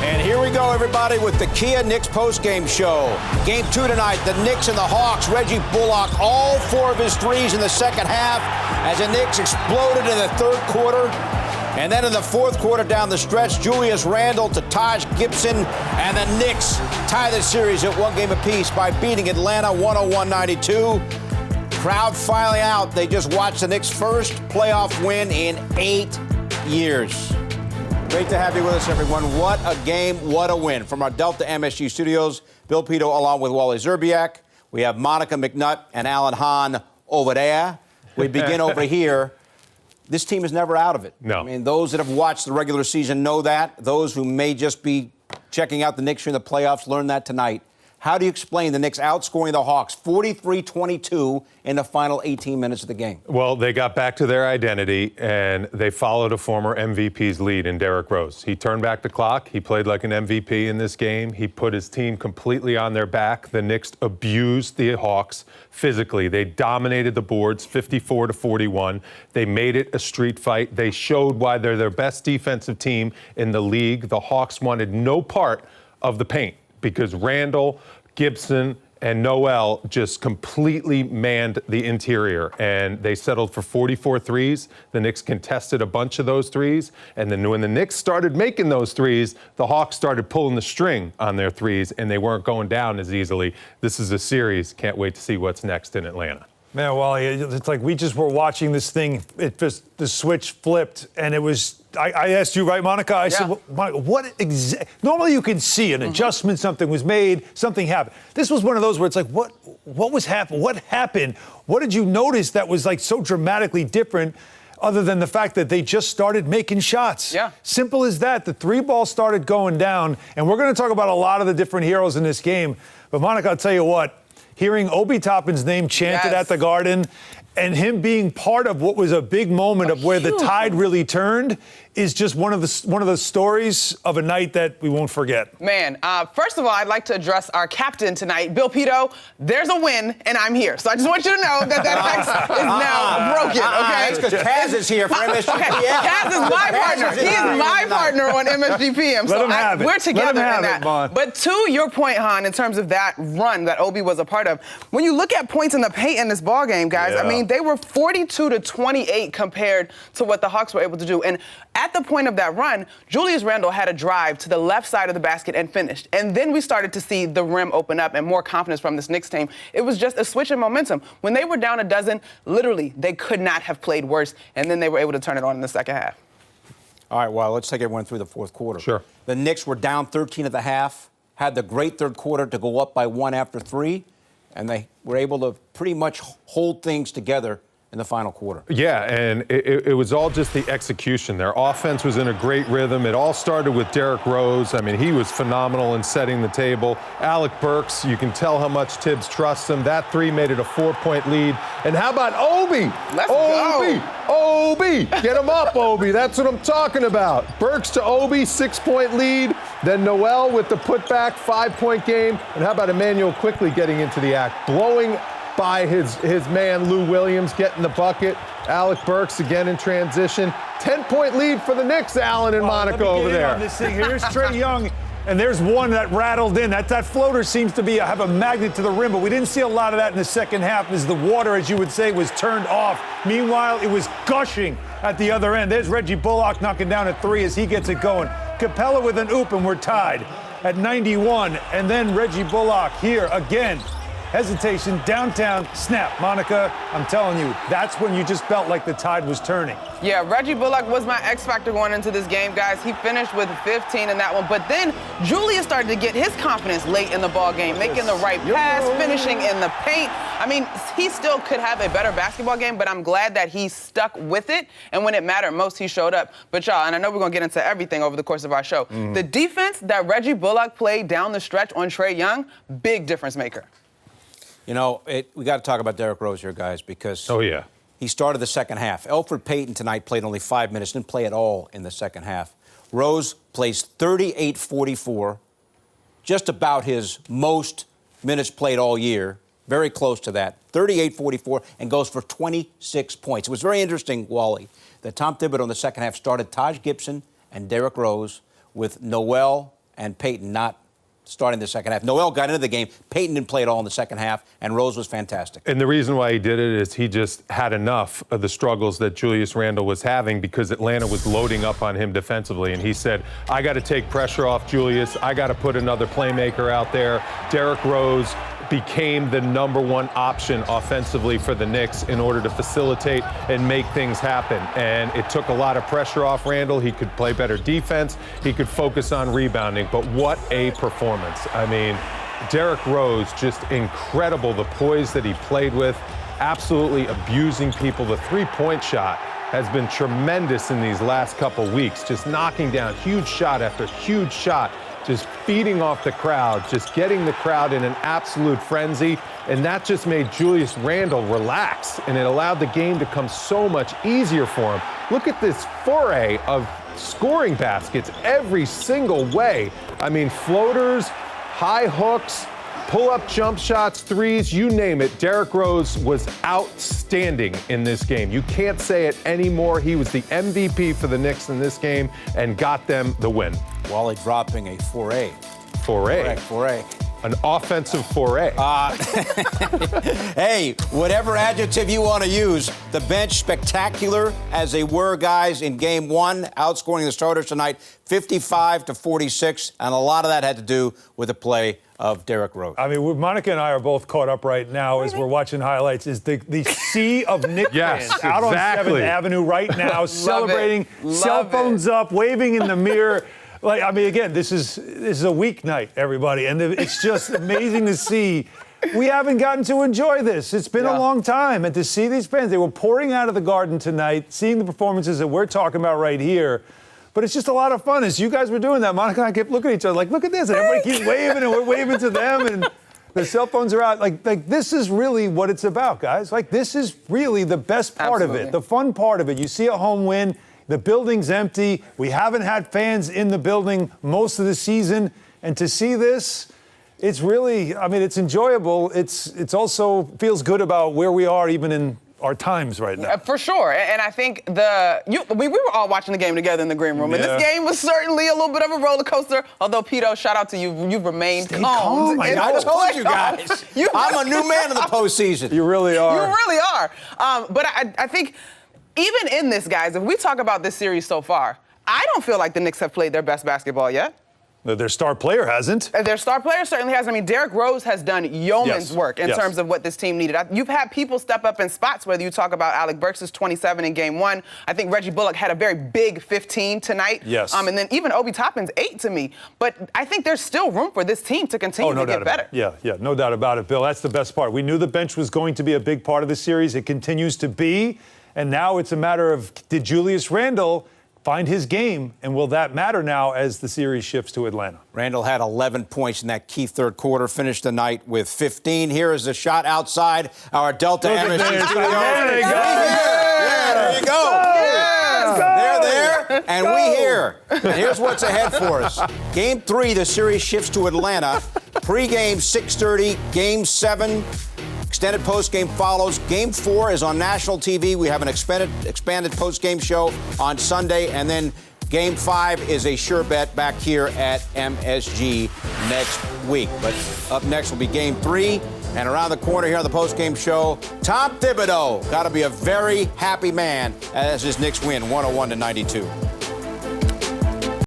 And here we go, everybody, with the Kia Knicks postgame show. Game 2 tonight, the Knicks and the Hawks. Reggie Bullock, all 4 of his threes in the second half as the Knicks exploded in the third quarter. And then in the fourth quarter down the stretch, Julius Randle to Taj Gibson, and the Knicks tie the series at 1 game apiece by beating Atlanta 101-92. Crowd finally out. They just watched the Knicks' first playoff win in 8 years. Great to have you with us, everyone. What a game, what a win. From our Delta MSG studios, Bill Pito along with Wally Zerbiak. We have Monica McNutt and Alan Hahn over there. We begin over here. This team is never out of it. No. I mean, those that have watched the regular season know that. Those who may just be checking out the Knicks during the playoffs learn that tonight. How do you explain the Knicks outscoring the Hawks 43-22 in the final 18 minutes of the game? Well, they got back to their identity, and they followed a former MVP's lead in Derrick Rose. He turned back the clock. He played like an MVP in this game. He put his team completely on their back. The Knicks abused the Hawks physically. They dominated the boards 54-41. They made it a street fight. They showed why they're their best defensive team in the league. The Hawks wanted no part of the paint because Randle, Gibson, and Noel just completely manned the interior, and they settled for 44 threes. The Knicks contested a bunch of those threes, and then when the Knicks started making those threes, the Hawks started pulling the string on their threes, and they weren't going down as easily. This is a series. Can't wait to see what's next in Atlanta. Man, Wally, it's like we just were watching this thing. It just, the switch flipped, and it was. I asked you, right, Monica? I said, Monica, normally you can see an adjustment, something was made, something happened. This was one of those where it's like, what was happening? What happened? What did you notice that was like so dramatically different other than the fact that they just started making shots? Yeah. Simple as that. The 3 ball started going down, and we're going to talk about a lot of the different heroes in this game. But, Monica, I'll tell you what, hearing Obi Toppin's name chanted at the Garden and him being part of what was a big moment of where the tide really turned is just one of the stories of a night that we won't forget. Man, first of all, I'd like to address our captain tonight, Bill Pito. There's a win, and I'm here. So I just want you to know that X is now broken, okay? That's because Kaz is here for MSG PM. Kaz is my partner. He is my partner on MSG PM. Let him have it. We're together Let him in have that. it, Mon. But to your point, Han, in terms of that run that Obi was a part of, when you look at points in the paint in this ball game, guys, I mean, they were 42-28 compared to what the Hawks were able to do. And at the point of that run, Julius Randle had a drive to the left side of the basket and finished. And then we started to see the rim open up and more confidence from this Knicks team. It was just a switch in momentum. When they were down a dozen, literally, they could not have played worse. And then they were able to turn it on in the second half. All right, well, let's take everyone through the fourth quarter. Sure. The Knicks were down 13 at the half, had the great third quarter to go up by 1 after 3, and they were able to pretty much hold things together in the final quarter. Yeah, and it was all just the execution. Their offense was in a great rhythm. It all started with Derrick Rose. I mean, he was phenomenal in setting the table. Alec Burks, you can tell how much Tibbs trusts him. That 3 made it a 4-point lead. And how about Obi? Let's go. Obi! Get him up, Obi. That's what I'm talking about. Burks to Obi, 6-point lead. Then Noel with the putback, 5-point game. And how about Emmanuel quickly getting into the act, blowing by his man Lou Williams, getting the bucket. Alec Burks again in transition. 10-point lead for the Knicks, Allen and Monica over there. On this thing. Here's Trae Young, and there's one that rattled in. That floater seems to have a magnet to the rim, but we didn't see a lot of that in the second half as the water, as you would say, was turned off. Meanwhile, it was gushing at the other end. There's Reggie Bullock knocking down a 3 as he gets it going. Capella with an oop, and we're tied at 91. And then Reggie Bullock here again. Hesitation, downtown, snap. Monica, I'm telling you, that's when you just felt like the tide was turning. Yeah, Reggie Bullock was my X factor going into this game, guys. He finished with 15 in that one. But then Julius started to get his confidence late in the ball game, making the right pass, finishing in the paint. I mean, he still could have a better basketball game, but I'm glad that he stuck with it. And when it mattered most, he showed up. But y'all, and I know we're going to get into everything over the course of our show. The defense that Reggie Bullock played down the stretch on Trae Young, big difference maker. You know, we got to talk about Derrick Rose here, guys, because he started the second half. Elfrid Payton tonight played only 5 minutes, didn't play at all in the second half. Rose plays 38-44, just about his most minutes played all year, very close to that, 38-44, and goes for 26 points. It was very interesting, Wally, that Tom Thibodeau in the second half started Taj Gibson and Derrick Rose with Noel and Peyton not starting the second half. Noel got into the game. Peyton didn't play at all in the second half, and Rose was fantastic. And the reason why he did it is he just had enough of the struggles that Julius Randle was having because Atlanta was loading up on him defensively. And he said, I got to take pressure off Julius. I got to put another playmaker out there. Derrick Rose became the number one option offensively for the Knicks in order to facilitate and make things happen. And it took a lot of pressure off Randle. He could play better defense. He could focus on rebounding. But what a performance. I mean, Derrick Rose, just incredible. The poise that he played with, absolutely abusing people. The three-point shot has been tremendous in these last couple weeks, just knocking down huge shot after huge shot, just feeding off the crowd, just getting the crowd in an absolute frenzy. And that just made Julius Randle relax, and it allowed the game to come so much easier for him. Look at this foray of scoring baskets every single way. I mean, floaters, high hooks, pull-up jump shots, threes, you name it. Derrick Rose was outstanding in this game. You can't say it anymore. He was the MVP for the Knicks in this game and got them the win. Wally dropping a foray. Foray. Correct, foray. An offensive foray. Hey, whatever adjective you want to use, the bench spectacular as they were, guys, in game one, outscoring the starters tonight 55-46, and a lot of that had to do with the play of Derrick Rose. I mean, Monica and I are both caught up right now as we're watching highlights. Is the sea of Knicks Yes, fans out exactly. on 7th Avenue right now, celebrating, cell phones up, waving in the mirror. Like, I mean, again, this is a weeknight, everybody, and it's just amazing to see. We haven't gotten to enjoy this. It's been a long time, and to see these fans, they were pouring out of the Garden tonight, seeing the performances that we're talking about right here. But it's just a lot of fun. As you guys were doing that, Monica and I kept looking at each other like, look at this. And everybody keeps waving, and we're waving to them, and the cell phones are out. Like this is really what it's about, guys. Like, this is really the best part of it, the fun part of it. You see a home win. The building's empty. We haven't had fans in the building most of the season. And to see this, it's really, I mean, it's enjoyable. It's also feels good about where we are even in our times right now. For sure. And I think we were all watching the game together in the green room. And this game was certainly a little bit of a roller coaster. Although, Pito, shout out to you. You've remained calm. I told you guys. I'm a new man in the postseason. You really are. You really are. But I think even in this, guys, if we talk about this series so far, I don't feel like the Knicks have played their best basketball yet. Their star player hasn't. Their star player certainly has. I mean, Derrick Rose has done yeoman's work in terms of what this team needed. You've had people step up in spots, whether you talk about Alec Burks' 27 in game one. I think Reggie Bullock had a very big 15 tonight. Yes. And then even Obi Toppin's 8 to me. But I think there's still room for this team to continue to get better. Yeah, no doubt about it, Bill. That's the best part. We knew the bench was going to be a big part of the series. It continues to be. And now it's a matter of, did Julius Randle find his game, and will that matter now as the series shifts to Atlanta? Randle had 11 points in that key third quarter, finished the night with 15. Here is the shot outside our Delta MSG studio. There you go. There you go. They're there, and we here. And here's what's ahead for us. Game 3, the series shifts to Atlanta. Pre-game 6:30, Game 7. Extended postgame follows. Game 4 is on national TV. We have an expanded postgame show on Sunday. And then Game 5 is a sure bet back here at MSG next week. But up next will be Game 3. And around the corner here on the postgame show, Tom Thibodeau. Got to be a very happy man as his Knicks win 101-92.